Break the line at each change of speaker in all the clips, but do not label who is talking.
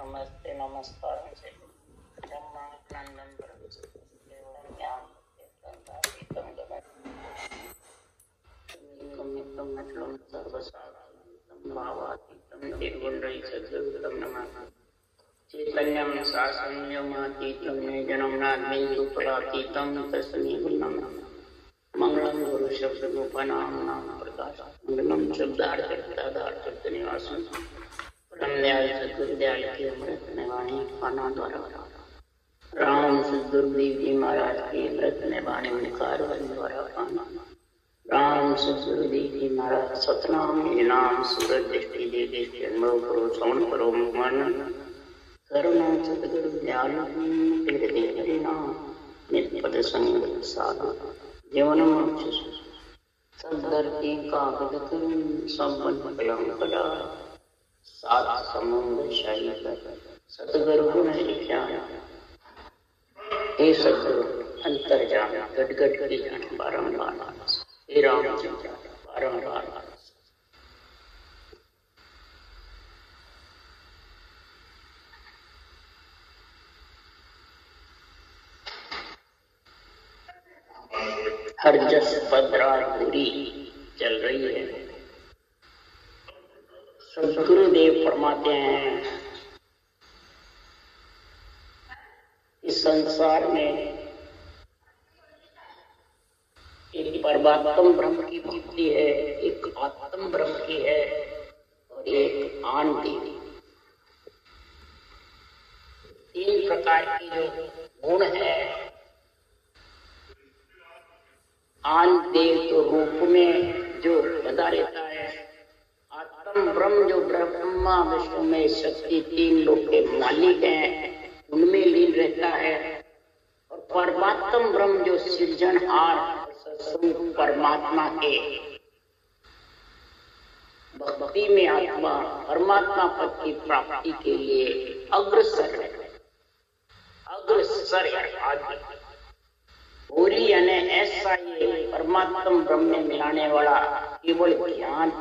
नमस्ते नमस्कार ब्रह्मानंदं परमं ज्ञान चैतन्यं शासनयमातीतं जन्मनाद्यन्तुपरातीतं तस्मै नमः। मंगलम गुरु शब्द रूपनाम प्रकाश मंगलम शब्दार्थनिवासन परम दयाल सद्गुरुदयाल के अमृत निवाणी पाना द्वारा राम सद्गुरुदेव जी महाराज के अमृत निवाणी निकार द्वारा पाना राम सद्गुरुदेव जी महाराज सतनाम नाम सूरज दृष्टि दे दृष्टि अनुभव करो श्रवण करो मन करुणा सद्गुरु दयाल तेरे हरि नाम नित्य पद संग साधु जीवनम सदधरती कागद संपन्न कला सात समुद्र शाही सतगुरु गुण ज्ञान हे सतगुरु अंतर्जान गटगट की जान बारंबार हे रामचंद्र बारंबार हर जस पदरात पूरी चल रही है। सद्गुरुदेव फरमाते हैं इस संसार में एक परमात्म ब्रह्म की भक्ति है, एक आत्म ब्रह्म की है और एक आन देवी। तीन प्रकार की जो गुण है। आन देव तो रूप में जो बता रहता है, आत्म ब्रह्म जो ब्रह्मा विष्णु में शक्ति तीन लोक के मालिक हैं उनमें लीन रहता है, और परमात्म ब्रह्म जो सृजनहार परमात्मा के भक्ति में आत्मा परमात्मा पद की प्राप्ति के लिए अग्रसर है। पूरी यानी ऐसा ये परमात्म ब्रह्म में मिलाने वाला केवल ज्ञान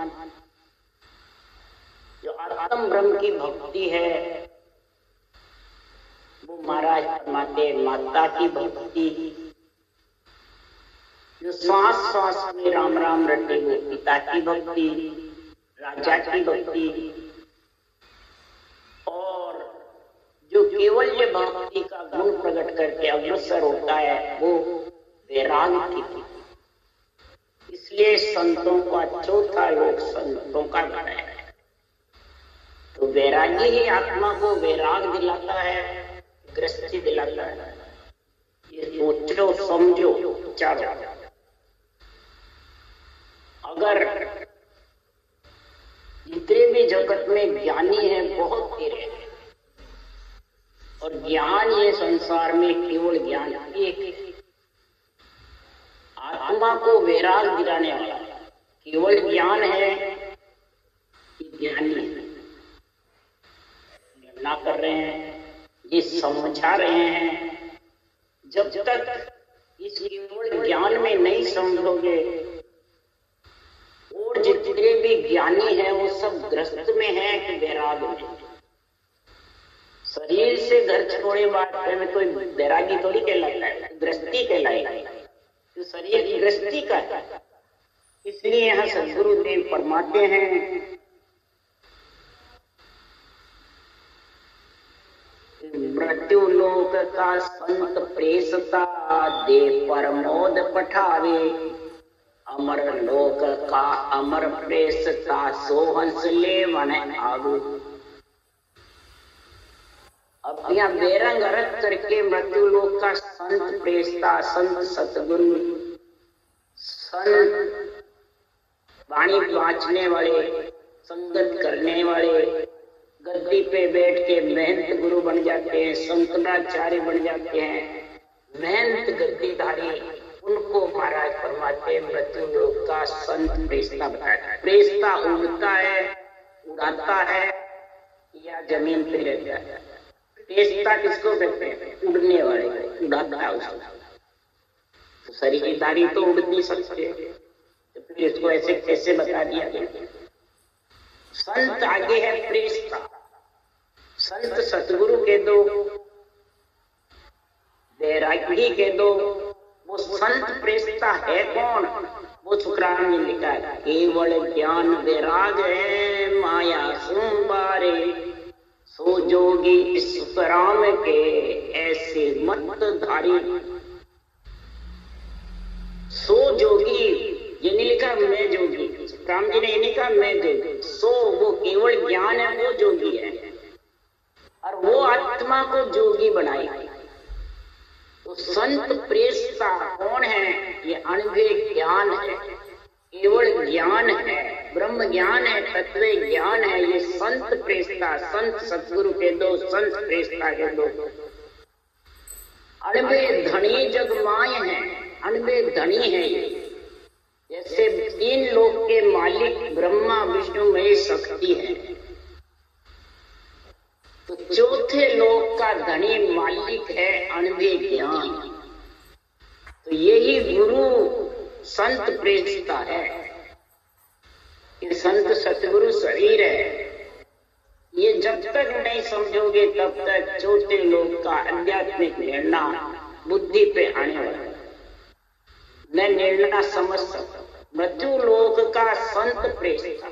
जो आत्म ब्रह्म की भक्ति है वो महाराज फरमाते माता की भक्ति, जो श्वास श्वास में राम राम रटे वो पिता की भक्ति, राजा की भक्ति, और जो केवल ये भक्ति का गुण प्रकट करके अग्रसर होता है वो वैराग की थी। इसलिए संतों का चौथा योग संतों का गण है। तो वैरागी ही आत्मा को वैराग दिलाता है, गृहस्थी दिलाता है। ये सोचो समझो विचारो। अगर जितने भी जगत में ज्ञानी है बहुत तेरे हैं, और ज्ञान ये संसार में केवल ज्ञान एक आत्मा को वैराग दिलाने वाला केवल ज्ञान है। ज्ञानी ना कर रहे हैं, ये समझा रहे हैं। जब तक इस केवल ज्ञान में नहीं समझोगे, और जितने भी ज्ञानी हैं वो सब ग्रस्त में है कि वैराग में। शरीर से घर छोड़े बाद में कोई वैरागी थोड़ी कहलाता है, गृहस्थी कहलाएगा। तो शरीर गृहस्थी का है। इसलिए यहाँ सद्गुरुदेव फरमाते हैं मृत्यु लोक का संत प्रेसता दे परमोद पठावे, अमर लोक का अमर प्रेसता सोहंस ले मन आवे। अब यहाँ बेरंग अर्थ करके मृत्यु लोक का संत प्रेसता, संत सतगुरु, संत वाणी बाँचने वाले, संगत करने वाले, गद्दी पे बैठ के महंत गुरु बन जाते हैं, संतनाचार्य बन जाते हैं, महंत गद्दीधारी, उनको महाराज फरमाते मृत्यु लोक का संत प्रेसता बताया। प्रेसता उड़ता है, उड़ाता है या जमीन पे रहता है। प्रेसता किसको कहते हैं? उड़ने वाले, उड़ाता है उसको। तो शरीरधारी तो उड़ नहीं सकते, तो फिर इसको ऐसे कैसे बता दिया गया? संत आगे है प्रेसता, संत सतगुरु के दो, वैरागी के दो। वो संत प्रेषिता है कौन? वो सुखराम ने लिखा है, केवल ज्ञान वैराग है माया सोमवारे, सो जोगी सुखराम के ऐसे मत धारी। सो जोगी, ये नहीं लिखा मैं जोगी, राम जी ने ये नहीं कहा मैं जोगी। सो वो केवल ज्ञान है, वो जोगी है, और वो आत्मा को जोगी बनाई। तो संत प्रेषिता कौन है? ये अनुभव ज्ञान है, केवल ज्ञान है, ब्रह्म ज्ञान है, तत्व ज्ञान है। ये संत प्रेषिता, संत सतगुरु के दो, संत प्रेषिता के दो। अनुभव धनी जग माय है, अनुभव धनी है। जैसे 3 लोक के मालिक ब्रह्मा विष्णु महेश शक्ति है, तो चौथे लोक का धनी मालिक है अनुभव ज्ञान। तो यही गुरु संत प्रेषिता है। ये संत सतगुरु शरीर है। ये जब तक नहीं समझोगे तब तक चौथे लोक का आध्यात्मिक निर्णय बुद्धि पे आने वाला न निर्णय समझ सकता। मृत्यु लोक का संत प्रेषिता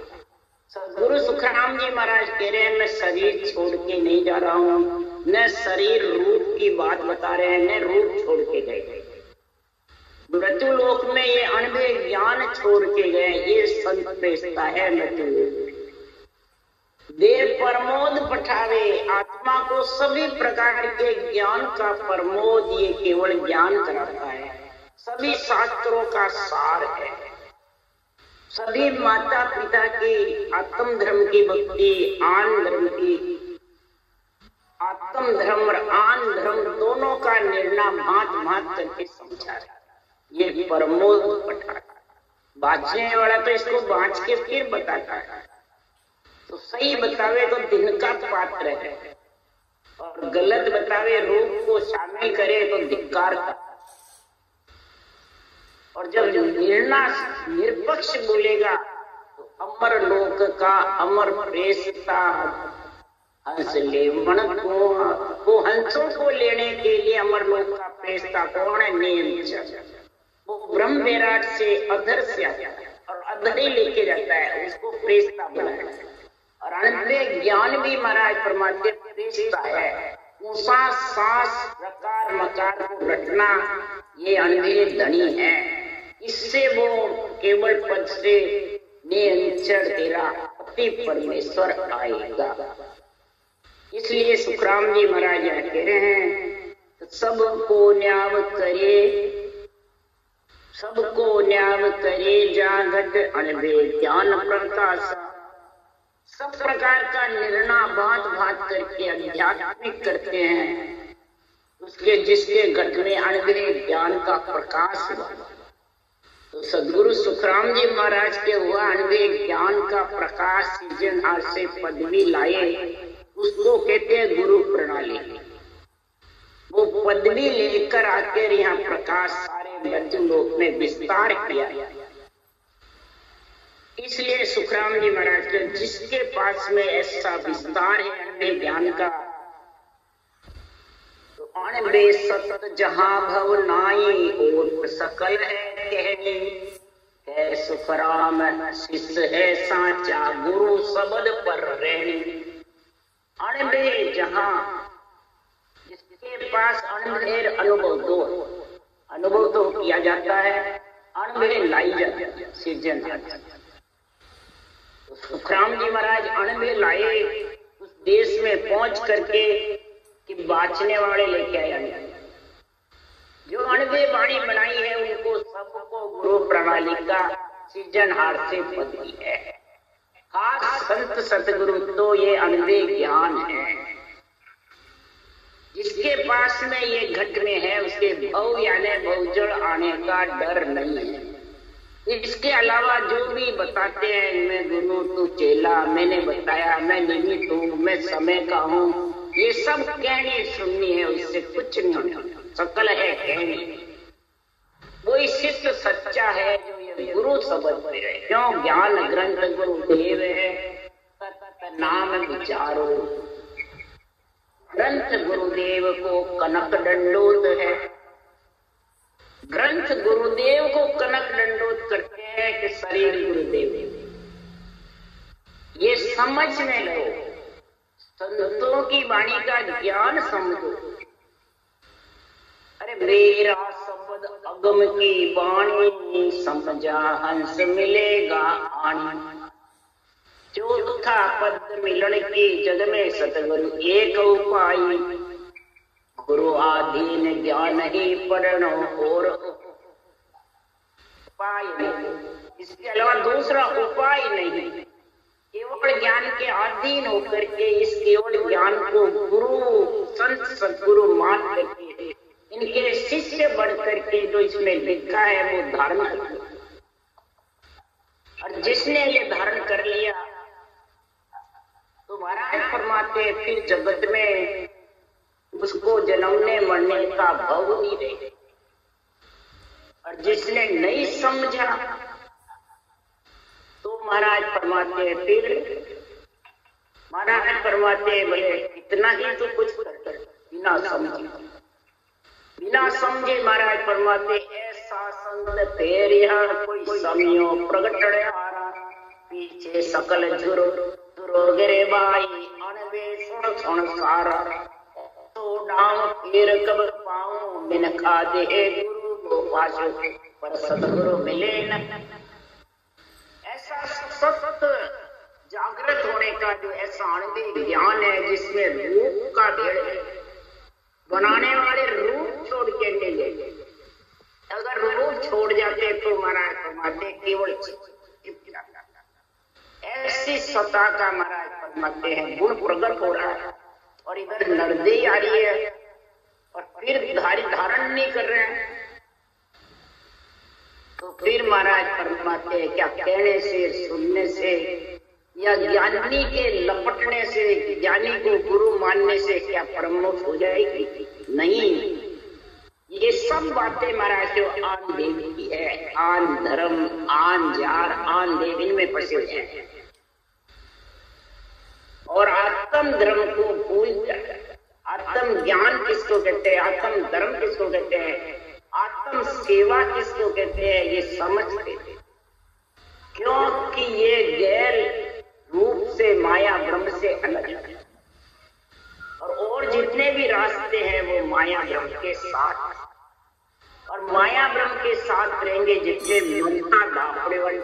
सदगुरु सुखराम जी महाराज कह रहे हैं, मैं शरीर छोड़ के नहीं जा रहा हूँ, न शरीर रूप की बात बता रहे हैं, न रूप छोड़ के गए। मृत्यु लोक में ये अनुभव ज्ञान छोड़ के गए, ये संत प्रेषिता है मृत्यु लोक। देव प्रमोद पठावे, आत्मा को सभी प्रकार के ज्ञान का प्रमोद ये केवल ज्ञान कराता है। सभी शास्त्रों का सार है। सभी माता पिता की आत्म धर्म की भक्ति, आन धर्म की, आत्म धर्म और आन धर्म दोनों का निर्णय भांत भांत करके समझा है। ये प्रमोद पठार। बाँचने वाला तो इसको बाँच के फिर बताता है, तो सही बतावे तो दिन का पात्र है, और गलत बतावे रूप को शामिल करे तो धिक्कार का। और जब निर्णय निरपक्ष बोलेगा तो अमर लोक का अमर प्रेषिता हंस ले मन को हंसों को लेने के लिए अमर लोक का प्रेषिता कौन है? नीलचर। वो ब्रह्म विराट से अधर से आता है और अधर ही लेके जाता है, उसको प्रेषिता बनाया। और अनुभव ज्ञान भी महाराज परमात्मा प्रेषिता है। ऊषा सांस रकार मकार को रटना ये अनुभव धनी है। इससे वो केवल पद से निरंतर तेरा अति परमेश्वर आएगा। इसलिए सुखराम जी महाराज कह रहे हैं, सबको न्याव करे, सबको न्याव करे जागत अनुभव ज्ञान प्रकाश। सब प्रकार का निर्णय भांत भांत करके आध्यात्मिक करते हैं, उसके जिसके घट में अनुभव ज्ञान का प्रकाश हुआ। तो सदगुरु सुखराम जी महाराज के हुआ अनुभव ज्ञान का प्रकाश सृजनहार से पदवी लाए, उसको कहते हैं गुरु प्रणाली। वो पदवी लेकर आकर यहाँ प्रकाश सारे मृत्यु लोक में विस्तार किया। इसलिए सुखराम जी महाराज के जिसके पास में ऐसा विस्तार है अनुभव ज्ञान का, अणबे सत जहां भव नाई और सकल है कहनी, है सुखराम शिष्य है साचा गुरु शब्द पर रहनी। अणबे जहां, जिसके पास अणबेर अनुभव दो, अनुभव तो किया जाता है, अणबे लाई जाती है सृजन। सुखराम जी महाराज अणबे लाए उस देश में पहुंच करके कि बाँचने वाले लेके आया। जो अनुभव वाणी बनाई है उनको सबको गुरु प्रणाली का सृजनहार से पदवी है। खास संत सतगुरु तो ये अनुभव ज्ञान है। जिसके पास में ये घट में है उसके भव यानी भवजड़ आने का डर नहीं है। इसके अलावा जो भी बताते हैं मैं गुरु तू चेला, मैंने बताया, मैं निमित्त हूँ, मैं समय का हूँ, ये सब कहनी सुननी है, उससे कुछ नहीं होना। सकल है कहनी। वही शिष्य सच्चा है जो ये गुरु शब्द पे है। क्यों? ज्ञान ग्रंथ गुरु देव है, तत् नाम विचारो। गुरुदेव को कनक दंडोत है। ग्रंथ गुरुदेव को कनक दंडोत करते हैं कि शरीर गुरुदेव। ये समझने लगो, संतों की वाणी का ज्ञान समझो। अरे मेरा शब्द अगम की वाणी, समझा हंस मिलेगा आनी। चौथा पद मिलन की जग में सतगुरु एक उपाय, गुरु आधीन ज्ञान ही पढ़नो और उपाय नहीं। इसके अलावा दूसरा उपाय नहीं। केवल ज्ञान के अधीन होकर के इस केवल ज्ञान को गुरु संत सदगुरु मान करके इनके शिष्य बढ़ करके जो इसमें लिखा है वो धारण कर लिया। और जिसने ये धारण कर लिया तो महाराज फरमाते फिर जगत में उसको जन्मने मरने का भव नहीं रहे। और जिसने नहीं समझा तो महाराज फरमाते फिर महाराज फरमाते भले इतना ही तो कुछ कर बिना समझे महाराज फरमाते ऐसा संत फेर यह कोई समियो प्रगट पीछे सकल झुरो झुरो गिरे बाई अणवे सुन सुन सारा तो डाम फिर कब पाऊं बिन खादे गुरु गोपाश पर सतगुरु मिले न। ऐसा सतत जागृत होने का जो ऐसा अणवी ज्ञान है जिसमें रूप का भेड़ है, बनाने वाले रूप छोड़ के ले ले। अगर रूप छोड़ जाते तो महाराज फरमाते केवल ऐसी सत्ता का महाराज फरमाते हैं गुण प्रकट हो रहा है और इधर नरदेई आ रही है और फिर धारण नहीं कर रहे हैं। तो फिर महाराज फरमाते हैं क्या कहने से सुनने से या ज्ञानी के लपटने से ज्ञानी को गुरु मानने से क्या परमोक्ष हो जाएगी? नहीं। ये सब बातें महाराज जो आन देव की है, आन धर्म आन जार आन देव इनमें फंसे हुए हैं और आत्म धर्म को भूल जाए। आत्म ज्ञान किसको कहते हैं, आत्म धर्म किसको कहते हैं, आत्म सेवा किसको कहते हैं, ये समझते हैं। क्योंकि ये गैर रूप से माया ब्रह्म से अलग है और जितने भी रास्ते हैं वो माया ब्रह्म के साथ और माया ब्रह्म के साथ रहेंगे जितने ममता दापड़े वाली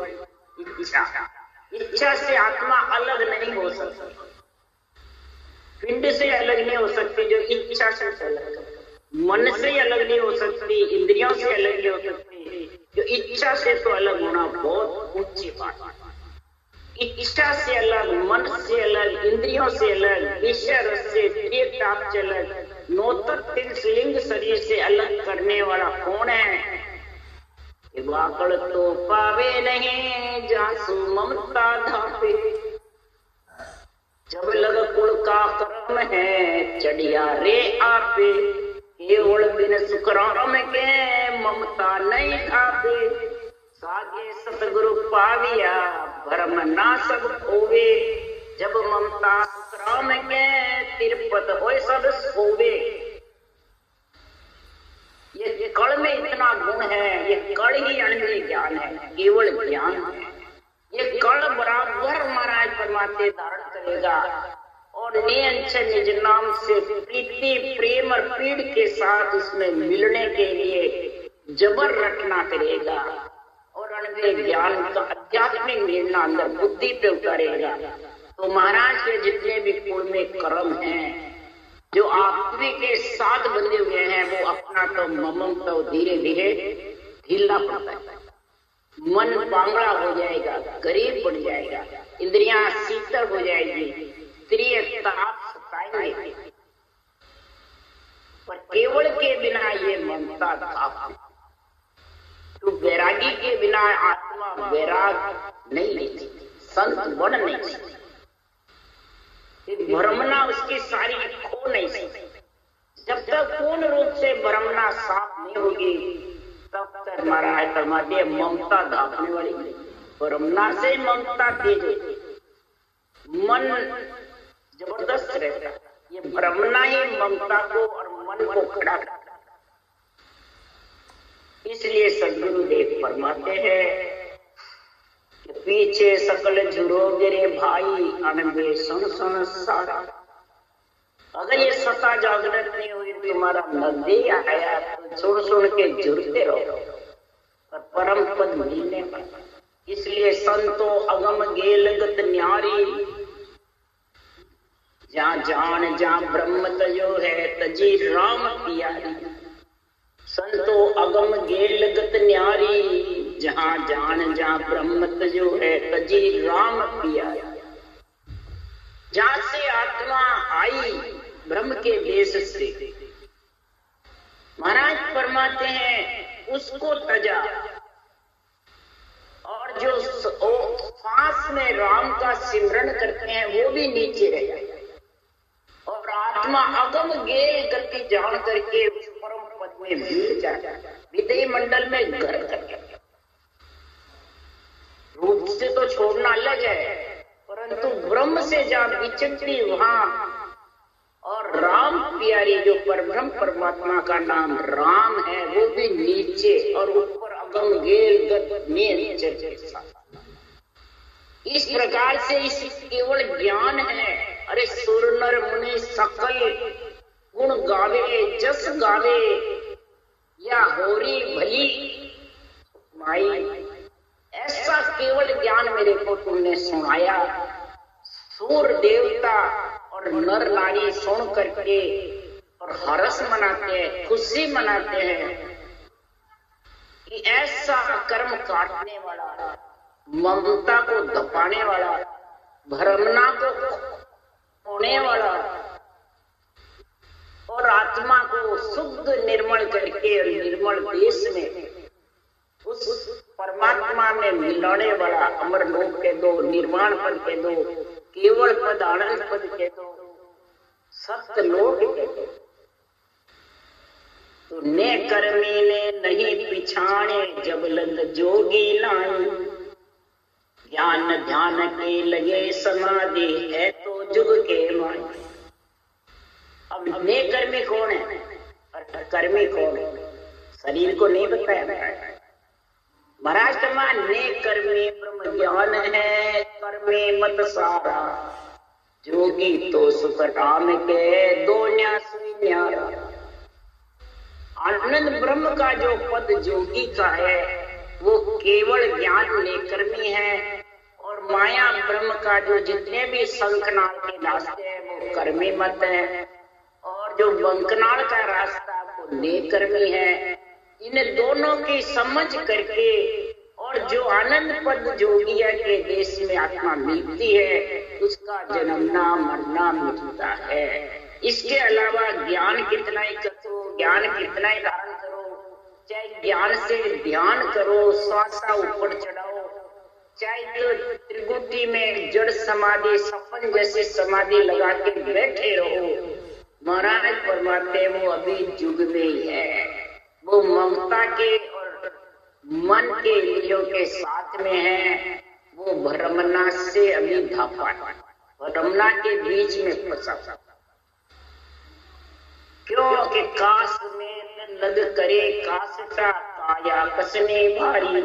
इच्छा से आत्मा अलग नहीं हो सकती, पिंड से अलग नहीं हो सकती जो इच्छा से अलग, मन से अलग नहीं हो सकती, इंद्रियों से अलग नहीं हो सकती जो इच्छा से तो अलग होना बहुत ऊंची बात है। इच्छा से अलग, मन से अलग, इंद्रियों से अलग, विषय रस से ताप से अलग, नौतक लिंग शरीर से अलग करने वाला कौन है? वाकड़ तो पावे नहीं जासु ममता धापे, जब लग कुल का कर्म है चढ़िया रे आपे, केवल बिन सुखराम के ममता नहीं धापे, सागे सतगुरु पाविया भरम ना सब होवे, जब ममता सुखराम के तिरपत होए सब सोवे। ये कड़ में इतना गुण है, ये कड़ ही अणवी ज्ञान है, केवल ज्ञान है। ये कड़ बराबर महाराज परमात्मा धारण करेगा और नियंच निज नाम से प्रीति प्रेम और पीड़ के साथ उसमें मिलने के लिए जबर रटना करेगा और अणवे ज्ञान का आध्यात्मिक निर्णय अंदर बुद्धि पे उतारेगा। तो महाराज के जितने भी कुल में कर्म हैं जो आत्मी के साथ बंधे हुए हैं वो अपना तो ममम तो धीरे धीरे ढीलना पड़ता है। मन पांगड़ा हो जाएगा, गरीब बन जाएगा, इंद्रियां शीतल हो जाएगी, प्रिय ताप सताएंगे, पर केवल के बिना ये ममता ताप, तो वैरागी के बिना आत्मा वैराग नहीं लेती, संत बन नहीं सकती, भ्रमना उसकी सारी खो नहीं सकती। जब तक पूर्ण रूप से भ्रमना साफ नहीं होगी तब तक महाराज फरमाते हैं ममता धापने वाली। भ्रमना से ममता तेज होती, मन जबरदस्त रहता है, ये भ्रमना ही ममता को और मन को खड़ा करता। इसलिए सद्गुरुदेव फरमाते हैं कि पीछे सकल झुरोगे रे भाई, अनबे सुन सुन सारा। अगर ये सता जागृत नहीं हुई, तुम्हारा नजदीक आया तो सुन सुन के जुड़ते रहो और परम पद मिलने पर। इसलिए संतो अगम गेल गत न्यारी, जहाँ जान जहाँ ब्रह्म तजो है, तजी राम प्यारी। संतो अगम गेल गत न्यारी, जहाँ जान जहाँ ब्रह्म तजो है, तजी राम प्यारी। जहाँ से आत्मा आई ब्रह्म के देश से, महाराज फरमाते हैं उसको तजा, और जो सांस में राम का सिमरन करते हैं वो भी नीचे रह जाए, और आत्मा अगम गेल गति जान करके उस परम पद में मिल जाए, विदेही मंडल में घर कर। रूप से तो छोड़ना अलग है, परंतु ब्रह्म से जहाँ विचक्षणी वहां, और राम प्यारी जो परब्रह्म परमात्मा का नाम राम है वो भी नीचे, और ऊपर अगम गेल गत नीचे। इस प्रकार से इस केवल ज्ञान है। अरे सुर नर मुनि सकल गुण गावे, जस गावे या होरी भली माई। ऐसा केवल ज्ञान मेरे को तुमने सुनाया। सूर देवता और नर नारी सुन करके और हर्ष मनाते हैं, खुशी मनाते हैं कि ऐसा कर्म काटने वाला, ममता को दबाने वाला, भ्रमना को होने वाला और आत्मा को शुद्ध निर्मल करके निर्मल देश में उस परमात्मा में मिलाने वाला अमर लोक के दो, निर्वाण पद के दो, केवल पद आनंद पद के दो, सत्य लोक के दो। तो ने कर्मी ने नहीं पिछाणे, जब लग जोगी लाई। ज्ञान ध्यान के लगे समाधि, है तो जुग के मान। अब ने कर्मी कौन है और कर्मी कौन है? शरीर को नहीं बताया महाराज। ने कर्मी ब्रह्म ज्ञान है, कर्मी मत सारा। जोगी तो सुख राम के, दो न्यास न्यारा। आनंद ब्रह्म का जो पद जोगी का है वो केवल ज्ञान नेकर्मी है, और माया ब्रह्म का जो जितने भी शंखनाल के रास्ते हैं वो कर्मी मत है, और जो बंकनाल का रास्ता वो नेकर्मी है। इन दोनों की समझ करके और जो आनंद पद जोगिया के देश में आत्मा मिलती है उसका जन्मना मरना मिटता है। इसके अलावा ज्ञान कितना ही करो, ज्ञान कितना ही धारण करो, चाहे ज्ञान से ध्यान करो, श्वासा ऊपर चढ़ाओ, चाहे तो त्रिगुटी में जड़ समाधि सपन जैसे समाधि लगा के बैठे रहो, महाराज फरमाते वो अभी युग में ही है। वो ममता के और मन के इंद्रियों के साथ में है, वो भ्रमना से अभी धापा, भ्रमना के बीच में फंसा। क्योंकि काश में लग करे काशटा, काया कसने भारी।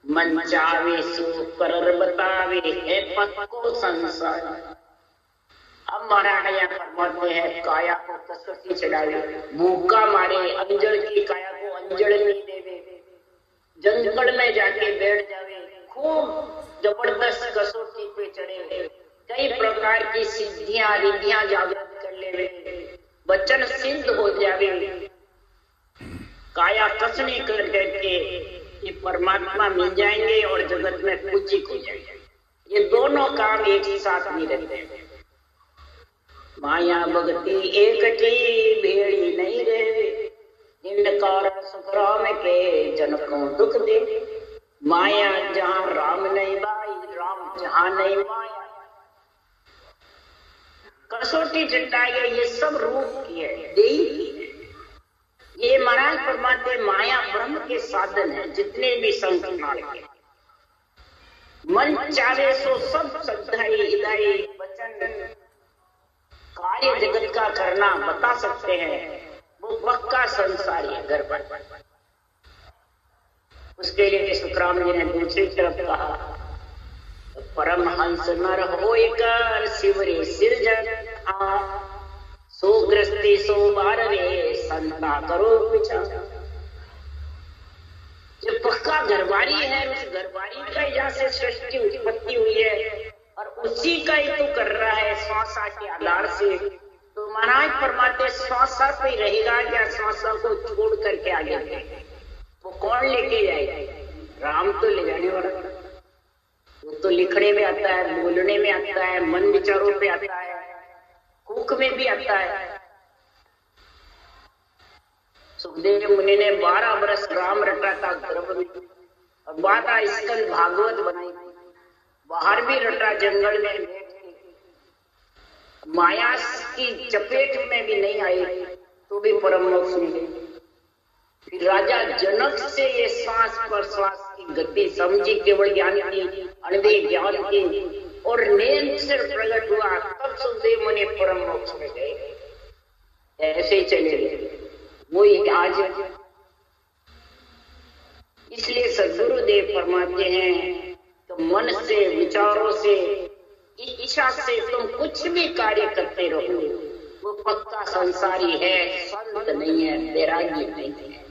मन चावे सो कर बतावे, है पक्को संसार। अब महाराज फरमाते हैं काया को कसौटी चढ़ावे, भूखा मारे, अंजड़ की काया को अंजड़ नहीं देवे, जंगल में जाके बैठ जावे, खूब जबरदस्त कसौटी पे चढ़े, कई प्रकार की सिद्धियां रिद्धियां जागृत कर लेवे, वचन सिद्ध हो जावे, काया कसने कर करके ये परमात्मा मिल जाएंगे और जगत में पूजी हो जाएंगे। ये दोनों काम एक ही साथ नहीं रहते। माया भक्ति एकठी भेड़ी नहीं रे, इन कारण सुख राम के जन को दुख दे। माया जहाँ राम नहीं भाई, राम जहाँ नहीं माया। कसौटी चट्टाई है, ये सब रूप की है, देही की है। ये महाराज फरमाते माया ब्रह्म के साधन है, जितने भी संकनाल के। मन चाहे सो सब श्रद्धाई इदाई वचन कार्य जगत का करना बता सकते हैं, वो पक्का संसारी है घर पर। उसके लिए सुखराम जी ने दूसरी तरफ कहा, परमहंस नर होय कर शिवरे सिरजन, सो ग्रस्ती सो बार रे संता करो विचार। जो पक्का घरवारी है, उस घरवारी का यहाँ से सृष्टि उत्पत्ति हुई है और उसी का ही तो कर रहा है श्वासा के आधार से। तो महाराज फरमाते श्वासा पे ही रहेगा या श्वासा को छोड़ करके आगे वो कौन लेके जाएगा? राम तो ले जाने वाला, वो तो लिखने में आता है, बोलने में आता है, मन विचारों पे आता है, कुक में भी आता है। सुखदेव मुनि ने 12 वर्ष राम रटा था गर्भ में और 12 स्कंद भागवत बनाई, बाहर भी रटा जंगल में, माया की चपेट में भी नहीं आई तो भी परम मोक्ष मिले। फिर राजा जनक से ये श्वास पर श्वास की गति समझी, केवल ज्ञान की, अनवे ज्ञान की और नेम से प्रकट हुआ, तब सुखदेव मुनि परम मोक्ष में गए। ऐसे ही चले गए वही आज। इसलिए सद्गुरुदेव फरमाते हैं तो मन से, विचारों से, इच्छा से तुम कुछ भी कार्य करते रहो, वो पक्का संसारी है, संत नहीं है, वैरागी नहीं है।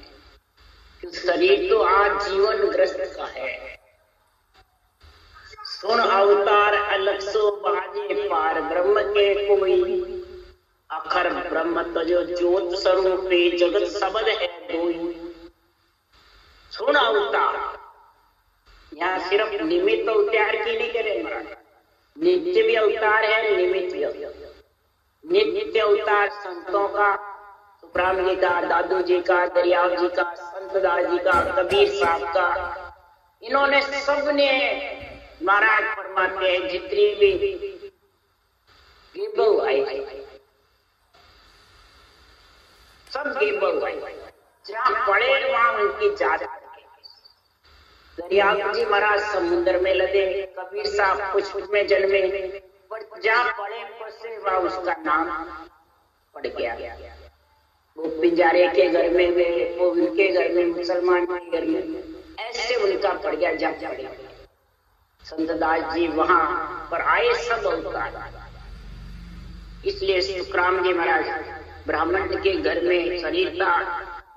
शरीर तो आज जीवन ग्रस्त का है। सुन अवतार अलग सो बाजे पार ब्रह्म के कोई, अखर ब्रह्म तजो ज्योत स्वरूप जगत सबद है दोई। सुन अवतार, यहाँ सिर्फ निमित्त अवतार की नहीं करे महाराज, नित्य भी अवतार है, निमित्त भी। नित्य अवतार संतों का, सुखराम जी का, दादू जी का, दरियाव जी का, संतदास जी का, कबीर साहब का, इन्होंने सबने महाराज फरमाते हैं जितनी भी गिबो आई, सब गिबो आई, जहाँ पड़े वहां उनकी जात। दरियाव जी महाराज समुद्र में लदे, कबीर साहब कुछ में जन्मे, पर जहाँ पड़े फंसे वहां उसका नाम पड़ गया। वो पिंजारे के घर में गए, वो उनके घर में, मुसलमान के घर में, ऐसे उनका पड़ गया जब पड़ गया। संतदास जी वहां पर आए सब अवतार। इसलिए सुखराम जी महाराज ब्राह्मण के घर में शरीर था,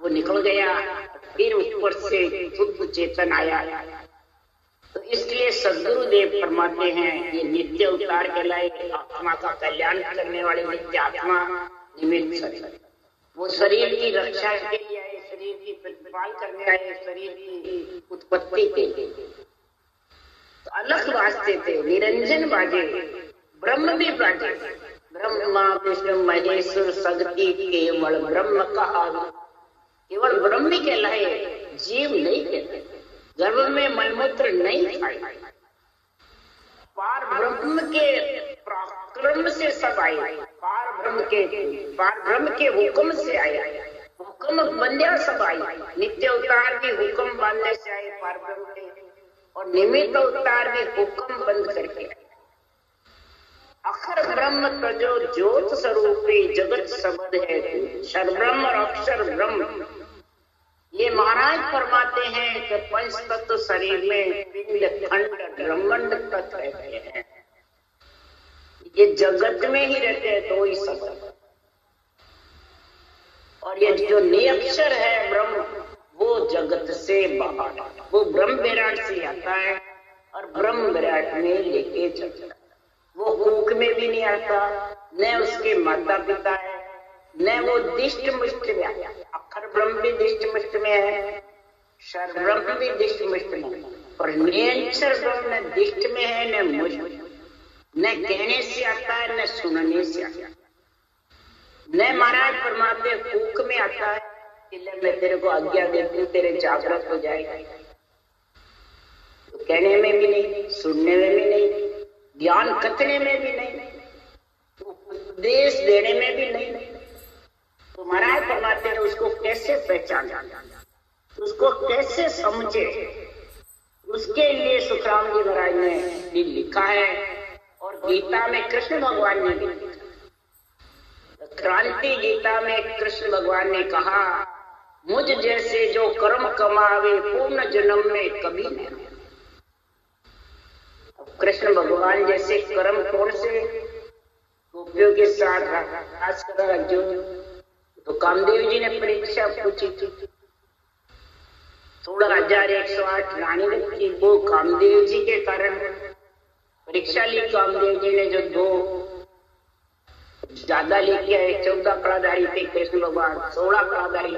वो निकल गया, फिर ऊपर से शुद्ध चेतन आया। तो इसलिए सद्गुरुदेव फरमाते हैं ये नित्य अवतार कहलाए, आत्मा का कल्याण करने वाले नित्य आत्मा, निमित्त शरीर। वो शरीर की रक्षा के लिए आए, शरीर की प्रतिपाल करने आए, शरीर की उत्पत्ति के लिए। तो अलग वास्ते थे, निरंजन बाजे, ब्रह्म भी बाजे, ब्रह्मा विष्णु महेश्वर शक्ति केवल ब्रह्म कहा। केवल ब्रह्म ही कहलाए, जीव नहीं कहते। गर्भ में मलमूत्र नहीं खाए, पार ब्रह्म के क्रम से सब आए, पार ब्रह्म के हुक्म से आए, हुक्म बंध्या सब आई। नित्य अवतार भी हुक्म बांधने से आए पार ब्रह्म के, और निमित्त अवतार भी हुक्म बंद करके आए। अक्षर ब्रह्म तजो ज्योत स्वरूपी जगत शब्द है, क्षर ब्रह्म और अक्षर ब्रह्म। ये महाराज फरमाते हैं कि पंच तत्व शरीर में पिंड खंड ब्रह्मांड तत्व रहते हैं, ये जगत में ही रहते हैं, तो ही सब। और ये जो निरक्षर है ब्रह्म, वो जगत से बाहर, वो ब्रह्म विराट से आता है और ब्रह्म विराट में लेके चलता है। वो कूक में भी नहीं आता, न उसके माता पिता है, न वो दिष्ट मुष्ट में आया। अक्षर ब्रह्म भी दिष्ट मुष्ट में है, क्षर ब्रह्म भी दिष्ट मुष्ट में है, और निरक्षर ब्रह्म न दिष्ट में है न मुष्ट, न कहने से आता है न सुनने से आता है। न महाराज फरमाते कूक में आता है कि मैं तेरे को आज्ञा देती हूँ, तेरे जागृत हो जाएगा। तो कहने में भी नहीं, सुनने में भी नहीं, ज्ञान कथने में भी नहीं, उपदेश देने में भी नहीं। तो महाराज फरमाते हैं उसको कैसे पहचाना, उसको कैसे समझे, उसके लिए सुखराम जी महाराज ने भी लिखा है, और गीता में कृष्ण भगवान ने भी लिखा। क्रांति गीता में कृष्ण भगवान ने कहा, मुझ जैसे जो कर्म कमावे पूर्ण जन्म में कभी नहीं। कृष्ण भगवान जैसे कर्म कौन से गोपियों के साथ रास कर अर्जुन? तो कामदेव जी ने परीक्षा पूछी थी, 16,108 रानी रखी, वो कामदेव जी के कारण परीक्षा ली। कामदेव जी ने जो 2 ज्यादा लेके आए, 14 कलाधारी थे कृष्ण भगवान, 16 कलाधारी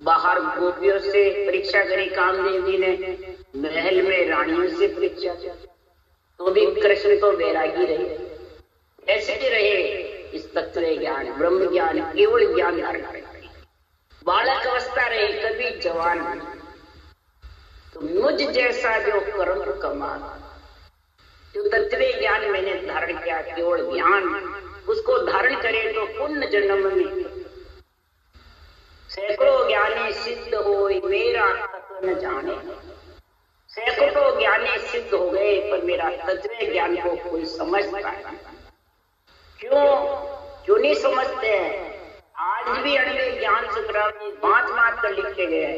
बाहर गोपियों से परीक्षा करी। कामदेव जी ने महल में रानियों से परीक्षा, तो भी कृष्ण तो वैरागी रहे। ऐसे ही रहे इस तत्व ज्ञान, ब्रह्म ज्ञान, केवल ज्ञान धारण करें। बालक अवस्था रहे, कभी जवान नहीं। तो मुझ जैसा जो कर्म कमा, जो तत्व ज्ञान मैंने धारण किया, केवल ज्ञान, उसको धारण करे तो पुण्य जन्म में सैकड़ों ज्ञानी सिद्ध हो, मेरा तत्व न जाने। सैकड़ों ज्ञानी सिद्ध हो गए, पर मेरा तत्व ज्ञान को कोई समझता है। क्यों नहीं समझते हैं? आज भी अणवे ज्ञान सुखराम जी बात कर लिखते गए,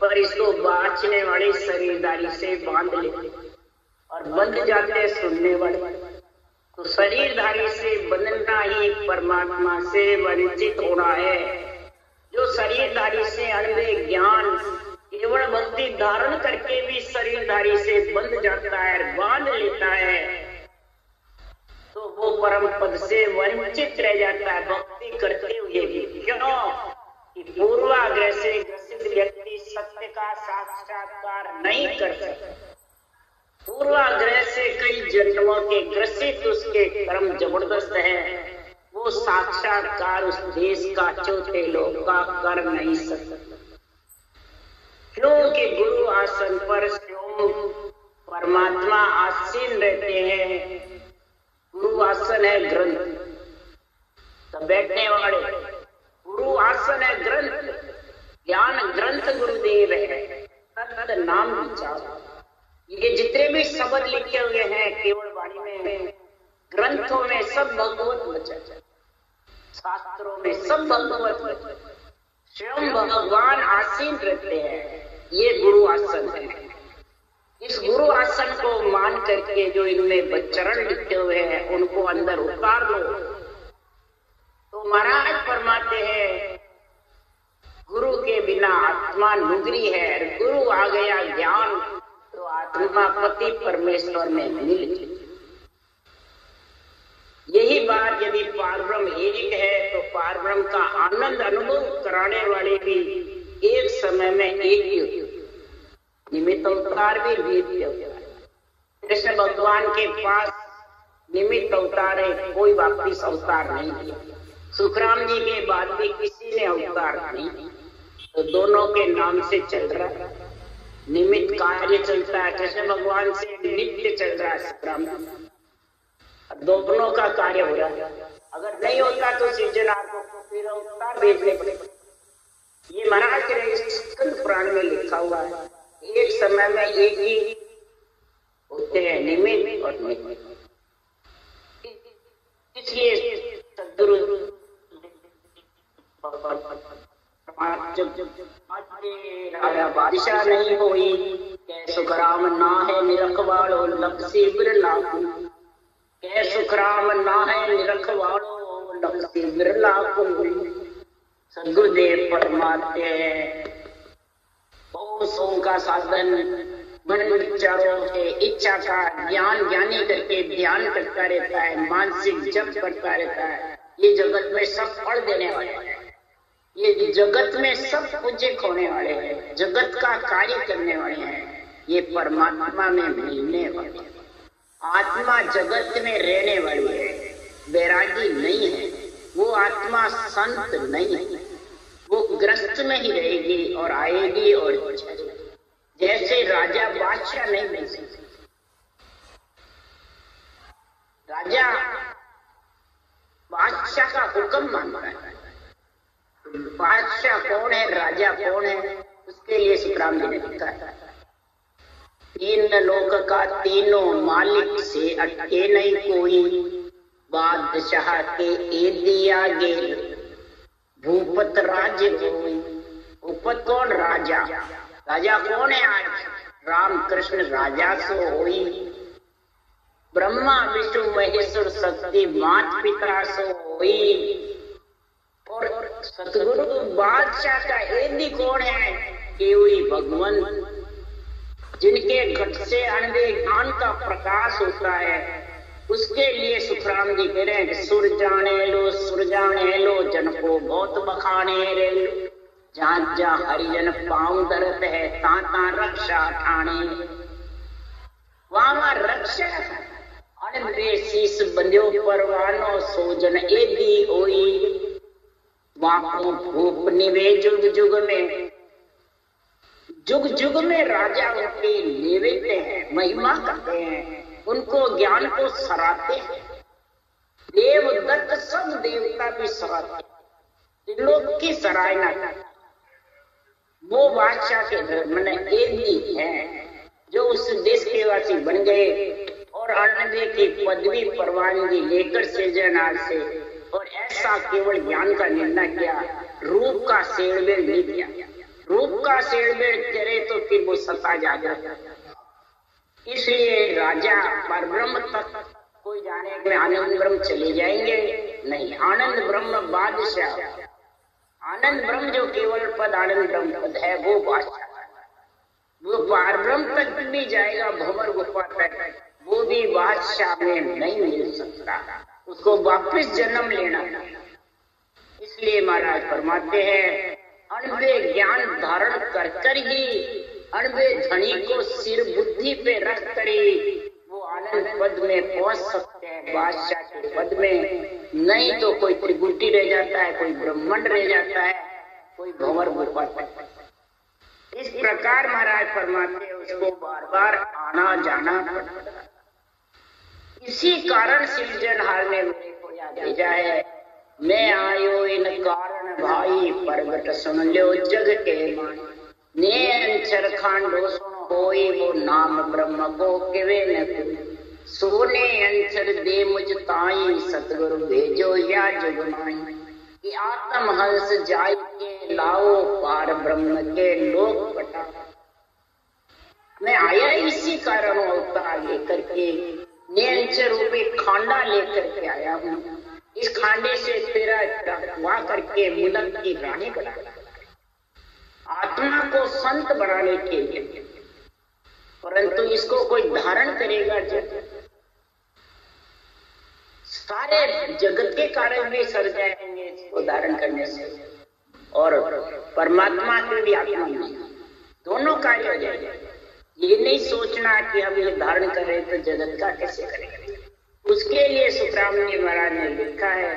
पर इसको बाँचने वाले शरीरदारी से बांध लेते और बंध जाते सुनने वाले। तो शरीरधारी से बंधना ही परमात्मा से वंचित होना है। जो शरीरधारी से अणवे ज्ञान केवल भक्ति धारण करके भी शरीरधारी से बंध जाता है, बांध लेता है, तो वो परम पद से वंचित रह जाता है भक्ति करते हुए भी। क्यों कि पूर्वाग्रह से ग्रसित व्यक्ति सत्य का साक्षात्कार नहीं कर सकता। पूर्वाग्रह से कई जन्मों के ग्रसित उसके कर्म जबरदस्त है, वो साक्षात्कार उस देश का चौथे लोक का कर नहीं सकता। क्योंकि गुरु आसन पर स्वयं परमात्मा आसीन रहते हैं। गुरु आसन है ग्रंथ, तो बैठने वाले गुरु आसन है ग्रंथ, ज्ञान ग्रंथ गुरुदेव है, तत् नाम विचार। ये जितने भी शब्द लिखे हुए हैं केवल वाणी में, ग्रंथों में सब भगवत वचन, शास्त्रों में सब भगवत वचन, स्वयं भगवान आसीन रहते हैं। ये गुरु आसन है। इस गुरु आसन को मान करके जो इनमें चरण लिखे हुए हैं उनको अंदर उतार लो। तो महाराज फरमाते हैं, गुरु के बिना आत्मा नुगरी है, गुरु आ गया ज्ञान तो आत्मा पति परमेश्वर में मिल गई। यही बात यदि पारब्रह्म एक है तो पारब्रह्म का आनंद अनुभव कराने वाले भी एक समय में एक ही होते। निमित्त अवतार भी वीर अवतार। कृष्ण भगवान के पास निमित्त अवतार है, कोई वापिस अवतार नहीं दिया। सुखराम जी के बाद भी किसी ने अवतार नहीं, तो दोनों के नाम से चल रहा है। निमित्त कार्य चलता है, कृष्ण भगवान से नित्य चल रहा है सुखराम जी, दोनों का कार्य हो रहा है। अगर नहीं होता तो सृजनहार को फिर अवतार भेजने पड़ेगा। ये महाराज के स्कंद पुराण में लिखा हुआ है, एक समय में एक ही होते हैं निमित्त और निमित्त। इसलिए सदगुरु बादशाह नहीं होई, कै सुखराम ना है निरखवाड़ो लपसी बिरला। कै सुखराम ना है निरखवाड़ो लपसी बिरला। सदगुरुदेव फरमाते हैं, का साधन मन विचारों के इच्छा का ज्ञान ज्ञानी करके ध्यान करता रहता है, मानसिक जप करता रहता है। ये जगत में सब फल देने वाले हैं, ये जगत में सब पूज्य होने वाले हैं, जगत का कार्य करने वाले हैं। ये परमात्मा में मिलने वाले हैं। आत्मा जगत में रहने वाली है, वैरागी नहीं है। वो आत्मा संत नहीं है, वो ग्रस्त में ही रहेगी और आएगी और चलेगी। जैसे राजा बादशाह नहीं बन सकते। राजा बादशाह का हुक्म मानता है। बादशाह कौन है, राजा कौन है, उसके लिए सुखराम जी ने लिखा है, तीन लोक का तीनों मालिक से अटके नहीं कोई, बादशाह के ए दिया गेल भूपत राज्य होई। भूपत कौन? राजा। राजा कौन है आज? राम कृष्ण राजा सो होई। ब्रह्मा विष्णु महेश्वर शक्ति मात पिता सो होई। और सतगुरु बादशाह का एदी कौन है? केवली भगवान, जिनके घट से अनंत ज्ञान का प्रकाश होता है। उसके लिए सुखराम जी कह रहे हैं कि सुर जाने लो जन को बहुत बखाने रे लो। जहाँ जहाँ हरिजन पाँव धरत है ता रक्षा ठाणे। वहाँ रक्षा अनबे शीस बंध्यो परवानो सोजन एदी होई। वाको भूप निवे जुग जुग में, जुग जुग में राजा उनके निवेदते हैं, महिमा करते हैं, उनको ज्ञान को सराहते हैं। देव दत्त सब देवता भी सराहते हैं, लोग की सराहना करते। वो बादशाह के धर्म ने एदी है जो उस देश के वासी बन गए और अनंदे की पदवी परवानगी लेकर सृजनहार से, और ऐसा केवल ज्ञान का निर्णय किया, रूप का शेरबेर नहीं किया। रूप का शेरबेर करे तो फिर वो सत्ता जाएगा। इसलिए राजा परब्रह्म तक कोई जाने में आनंद ब्रह्म चले जाएंगे नहीं। आनंद ब्रह्म बादशाह, आनंद ब्रह्म जो केवल पद आनंद ब्रह्म पद है वो बादशाह, वो परब्रह्म तक भी जाएगा, भंवर गुफा तक, वो भी बादशाह में नहीं मिल सकता, उसको वापस जन्म लेना। इसलिए महाराज फरमाते हैं अणबे ज्ञान धारण कर कर ही अणबे धनी को सिर बुद्धि पे रख कर ही वो आनंद पद में पहुंच सकते हैं, बादशाह के पद में। नहीं तो कोई त्रिगुटी रह जाता है, कोई ब्रह्मांड रह जाता है, कोई भंवर गुफा। इस प्रकार महाराज फरमाते हैं उसको बार बार आना जाना पड़ता है। इसी कारण सृजनहार ने मेरे को याद भेजा है, मैं आयो इन कारण भाई प्रगट सुन लो जग के मान। ने अंचर खांडो सुन होई वो नाम ब्रह्म को केवे न सोने अंचर दे मुझ ताई सतगुरु भेजो या जग माई। कि आत्म हंस जाय के लाओ पार ब्रह्म के लोक पटा। मैं आया इसी कारण अवतार लेकर के, नियंचर रूपी खांडा लेकर के आया हूँ। इस खांडे से तेरा टकवा करके मुलक की रानी बना, आत्मा को संत बनाने के लिए। परंतु इसको कोई धारण करेगा जब सारे जगत के कारण भी सर जाएंगे इसको धारण करने से, और परमात्मा के भी आत्मा में दोनों कार्य हो जाएंगे। ये नहीं सोचना कि हम ये धारण करें तो जगत का कैसे करेंगे। उसके लिए सुखराम जी महाराज ने लिखा है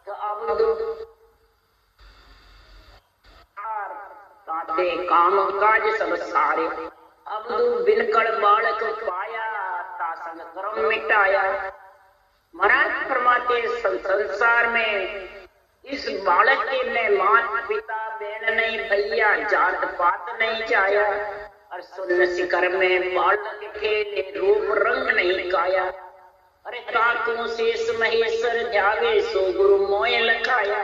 तो अब ताते काम काज सब सारे, अब बिनकड़ बालक पाया तासन कर्म मिटाया। महाराज फरमाते संसार में इस बालक के ने माता पिता बहन नहीं भैया जात पात नहीं चाया, और सुन्न शिखर में बालक के रूप रंग नहीं काया। अरे ताकू शेष महेश्वर ध्यावे सो गुरु मोय लखाया।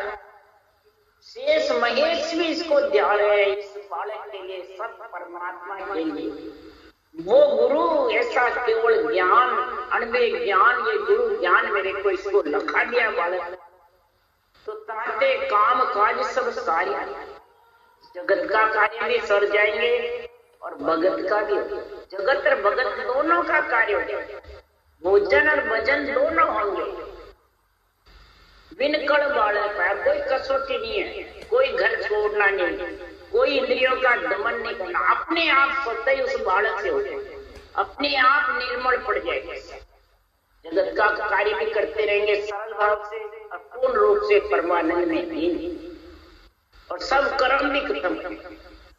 शेष महेश भी इसको ध्या रहे हैं इस बालक के लिए, सब परमात्मा के लिए। वो गुरु ऐसा केवल ज्ञान अनबे ज्ञान, ये गुरु ज्ञान मेरे को इसको लखा दिया बालक। तो ताते काम काज सब सारे, जगत का कार्य भी सर जाएंगे और भगत का भी। जगत और भगत दोनों का कार्य हो जाएगा, भोजन और भजन दोनों होंगे। बिनकड़ बालक है, कोई कसौटी नहीं है, कोई घर छोड़ना नहीं, कोई इंद्रियों का दमन नहीं करना। अपने आप स्वतः ही उस बालक से हो जाए, अपने आप निर्मल पड़ जाएगा। जगत का कार्य भी करते रहेंगे सरल भाव से और पूर्ण रूप से परमानंद में लीन, और सब कर्म भी खत्म,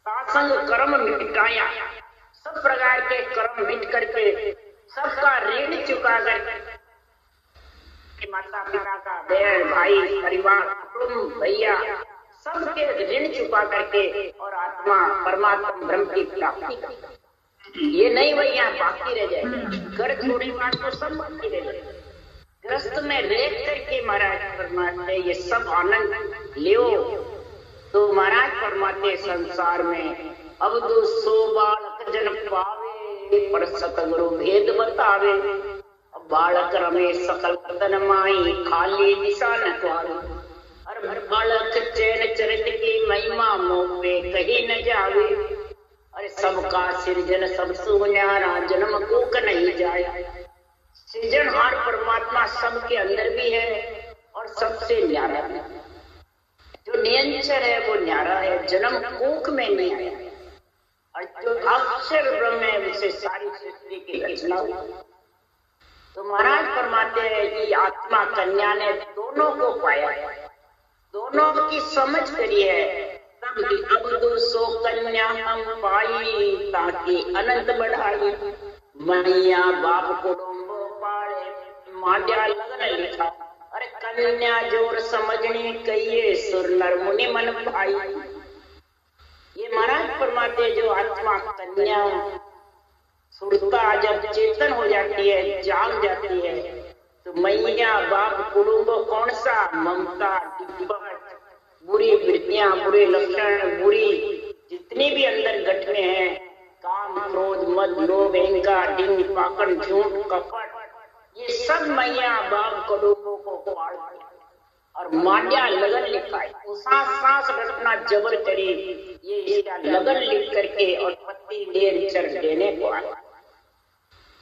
सासंग कर्म मिटाया। सब प्रकार के कर्म मिट करके सबका ऋण चुका कर, माता पिता का, बहन भाई परिवार कुटुंब भैया सबके ऋण चुका करके और आत्मा परमात्मा ब्रह्म की प्राप्ति। ये नहीं भैया बाकी रह जाएगा, घर छोड़ी बात तो सब बाकी रह जाएगा। ग्रस्त में रह करके महाराज फरमाते ये सब आनंद लियो। तो महाराज फरमाते संसार में अब तो सो बालक जन पावे, पर सतगुरु भेद बतावे। अब बालक रमे सकल तन माई, खाली दिशा न पावे। अरे बालक चैन चरित की महिमा मोह पे कहीं न जावे। अरे सबका सृजन सब सुन्यारा, जन्म कोक नहीं जाए। सृजनहार परमात्मा सबके अंदर भी है और सबसे न्यारा है। जो निरंतर है वो न्यारा है, जन्म कोख में नहीं आया। और जो अक्षर ब्रह्म है उसे सारी सृष्टि की रचना हुई। तो महाराज फरमाते हैं कि आत्मा कन्या ने दोनों को पाया, दोनों की समझ करी है। तब अब दो सो कन्या हम पाई, ताकि अनंत बढ़ाई। मैया बाप को माड्या लगन लिखा। अरे कन्या जोर समझनी कहिए, सुर नर मुनि मन भाई। ये महाराज फरमाते जो आत्मा कन्या सुरता जब चेतन हो जाती है, जाग जाती है, तो मैया बाप कुटुंब कौन सा ममता, बुरी वृत्तियां, बुरे लक्षण, बुरी जितनी भी अंदर गठने हैं, काम क्रोध मद लोभ अहंकार डिंग पाकड़ झूठ कपट, ये सब मैया बाप करोड़ों को पाड़ और मांड्या लगन लिखाई। सांस सांस रखना जबर करी, ये इसका लगन लिख करके और पत्ती देर चर देने को आया।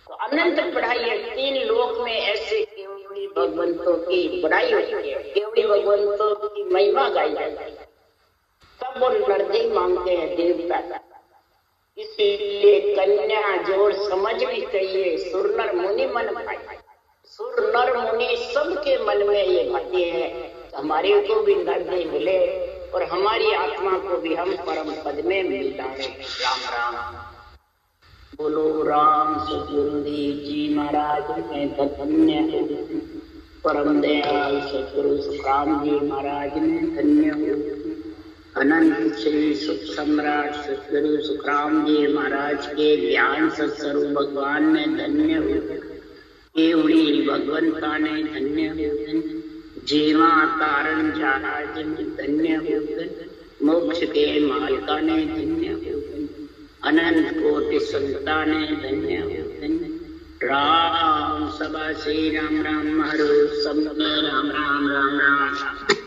तो अनंत बढ़ाई है। 3 लोक में ऐसे केवड़ी भगवंतों की बढ़ाई होती है, केवड़ी भगवंतों की महिमा गाई जाती है। तब वो नरदे मांगते हैं देवता। इसलिए कन्या जोड़ समझ भी कहिए, सुर नर मुनि मन भाई। सुर नर मुनि सबके मन में ये बातें हैं, हमारे को भी नरदे मिले और हमारी आत्मा को भी हम परम पद में मिलता है। राम राम बोलो। राम सतगुरुदेव जी महाराज में धन्य, परम दयाल सतगुरु सुखराम जी महाराज में धन्य हो। अनंत श्री सुख सम्राट सतगुरु सुखराम जी महाराज के ज्ञान सत्स्वरूप भगवान ने धन्य हो। केवड़ी भगवंता ने धन्य हो। जीवा तारण जहाज ने धन्य हो। मोक्ष के मालका ने धन्य हो। अनंत कोटि संता ने धन्य हो। राम सभा श्री राम राम हरो सब राम राम राम राम।